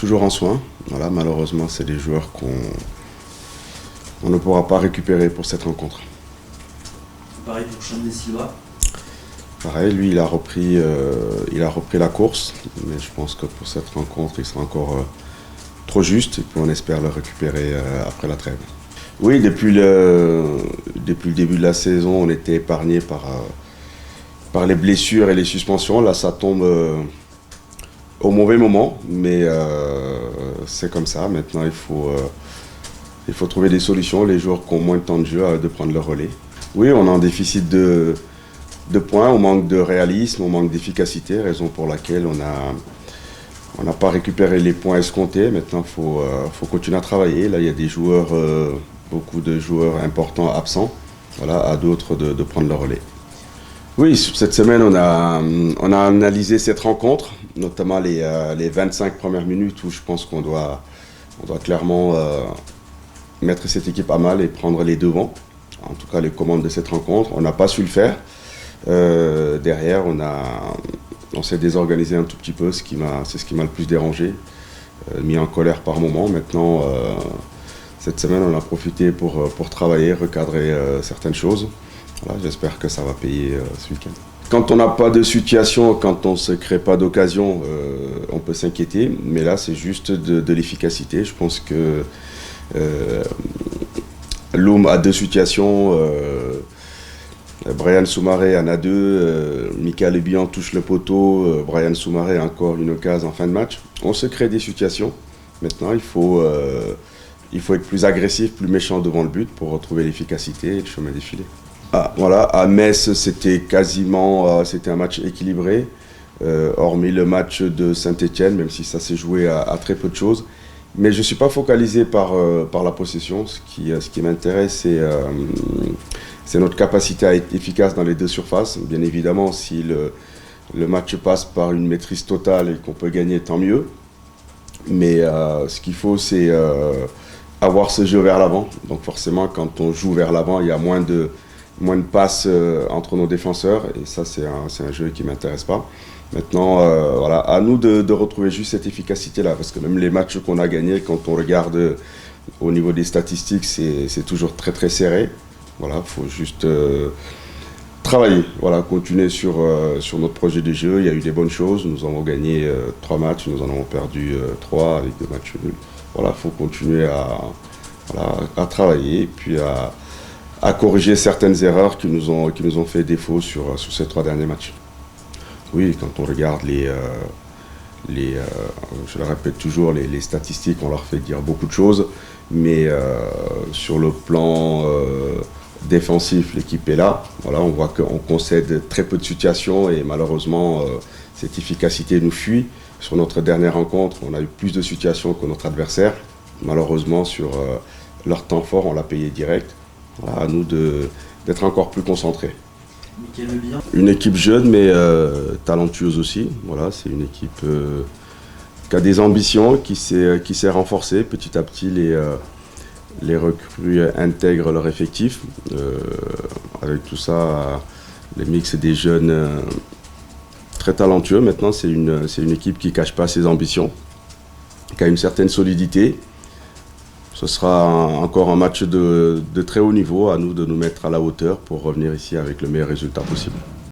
toujours en soins. Voilà, malheureusement, c'est des joueurs qu'on ne pourra pas récupérer pour cette rencontre. Pareil pour Chandé Silva. Pareil, lui, il a repris la course, mais je pense que pour cette rencontre, il sera encore trop juste et puis on espère le récupérer après la trêve. Oui, depuis le début de la saison, on était épargné par les blessures et les suspensions. Là, ça tombe au mauvais moment, mais c'est comme ça. Maintenant, il faut trouver des solutions. Les joueurs qui ont moins de temps de jeu, de prendre le relais. Oui, on a un déficit de points, on manque de réalisme, on manque d'efficacité, raison pour laquelle on n'a pas récupéré les points escomptés. Maintenant, il faut continuer à travailler. Là, il y a des joueurs, beaucoup de joueurs importants absents. Voilà, à d'autres de prendre le relais. Oui, cette semaine, on a analysé cette rencontre, notamment les 25 premières minutes où je pense qu'on doit clairement mettre cette équipe à mal et prendre les devants. En tout cas, les commandes de cette rencontre. On n'a pas su le faire. Derrière, on s'est désorganisé un tout petit peu, c'est ce qui m'a le plus dérangé, mis en colère par moment. Maintenant, cette semaine, on a profité pour travailler, recadrer certaines choses. Voilà, j'espère que ça va payer ce week-end. Quand on n'a pas de situation, quand on ne se crée pas d'occasion, on peut s'inquiéter. Mais là, c'est juste de l'efficacité. Je pense que Loum a deux situations. Brian Soumaré en a deux, Michael Ebian touche le poteau, Brian Soumaré a encore une occasion en fin de match. On se crée des situations. Maintenant, il faut être plus agressif, plus méchant devant le but pour retrouver l'efficacité et le chemin défilé. Ah, voilà, à Metz, c'était un match équilibré, hormis le match de Saint-Etienne, même si ça s'est joué à très peu de choses. Mais je ne suis pas focalisé par la possession. Ce qui m'intéresse, c'est notre capacité à être efficace dans les deux surfaces. Bien évidemment, si le match passe par une maîtrise totale et qu'on peut gagner, tant mieux. Mais ce qu'il faut, c'est avoir ce jeu vers l'avant. Donc forcément, quand on joue vers l'avant, il y a moins de passes entre nos défenseurs. Et ça, c'est un jeu qui ne m'intéresse pas. Maintenant, voilà, à nous de retrouver juste cette efficacité-là. Parce que même les matchs qu'on a gagnés, quand on regarde au niveau des statistiques, c'est toujours très très serré. Voilà, il faut juste travailler, voilà, continuer sur notre projet de jeu. Il y a eu des bonnes choses. Nous avons gagné 3 matchs, nous en avons perdu 3 avec 2 matchs nuls. Voilà, il faut continuer à travailler et puis à corriger certaines erreurs qui nous ont fait défaut sur ces 3 derniers matchs. Oui, quand on regarde je le répète toujours, les statistiques, on leur fait dire beaucoup de choses, mais sur le plan défensif, l'équipe est là. Voilà, on voit qu'on concède très peu de situations et malheureusement, cette efficacité nous fuit. Sur notre dernière rencontre, on a eu plus de situations que notre adversaire. Malheureusement, sur leur temps fort, on l'a payé direct. Voilà, à nous d'être encore plus concentrés. Une équipe jeune mais talentueuse aussi. Voilà, c'est une équipe qui a des ambitions, qui s'est renforcée. Petit à petit, les recrues intègrent leur effectif. Avec tout ça, le mix des jeunes très talentueux. Maintenant, c'est une équipe qui ne cache pas ses ambitions, qui a une certaine solidité. Ce sera encore un match de très haut niveau, à nous de nous mettre à la hauteur pour revenir ici avec le meilleur résultat possible.